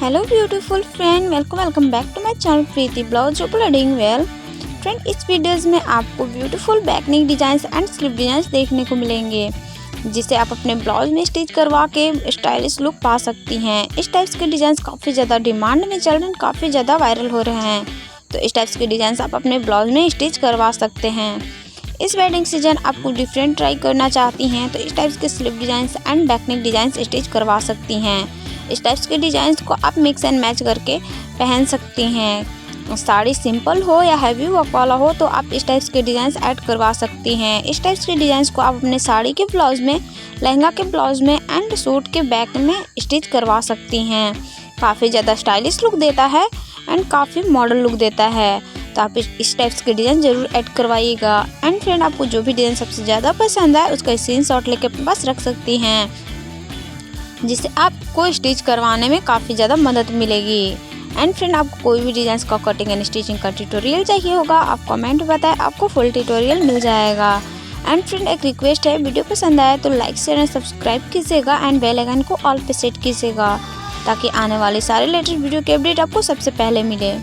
Hello beautiful friend, welcome back to my channel Preeti blouse. Hope you are doing well. Friend, इस videos में आपको beautiful back neck designs and sleeve designs देखने को मिलेंगे, जिसे आप अपने ब्लाउज में स्टिच करवा के स्टाइलिश लुक पा सकती हैं। इस टाइप्स के डिजाइंस काफ़ी ज़्यादा डिमांड में चल रहे हैं, काफ़ी ज़्यादा वायरल हो रहे हैं। तो इस टाइप्स के डिजाइंस आप अपने ब्लाउज में स्टिच करवा सकते हैं। इस वेडिंग सीजन आपको डिफरेंट ट्राई करना चाहती हैं तो इस टाइप्स के sleeve designs and back neck designs stitch करवा सकती हैं। इस टाइप्स के डिजाइंस को आप मिक्स एंड मैच करके पहन सकती हैं। साड़ी सिंपल हो या हैवी वर्क वाला हो तो आप इस टाइप्स के डिजाइंस ऐड करवा सकती हैं। इस टाइप्स के डिजाइंस को आप अपने साड़ी के ब्लाउज में, लहंगा के ब्लाउज में एंड सूट के बैक में स्टिच करवा सकती हैं। काफ़ी ज़्यादा स्टाइलिश लुक देता है एंड काफ़ी मॉडर्न लुक देता है। तो आप इस टाइप्स के डिज़ाइन ज़रूर ऐड करवाइएगा। एंड फ्रेंड, आपको जो भी डिज़ाइन सबसे ज़्यादा पसंद आए उसका स्क्रीनशॉट लेके अपने पास रख सकती हैं, जिससे आपको स्टिच करवाने में काफ़ी ज़्यादा मदद मिलेगी। एंड फ्रेंड, आपको कोई भी डिज़ाइन का कटिंग एंड स्टिचिंग का ट्यूटोरियल चाहिए होगा, आप कमेंट बताएं, आपको फुल ट्यूटोरियल मिल जाएगा। एंड फ्रेंड, एक रिक्वेस्ट है, वीडियो पसंद आए तो लाइक शेयर एंड सब्सक्राइब कीजिएगा एंड बेल आइकन को ऑल पे सेट कीजिएगा, ताकि आने वाली सारे लेटेस्ट वीडियो के अपडेट आपको सबसे पहले मिले।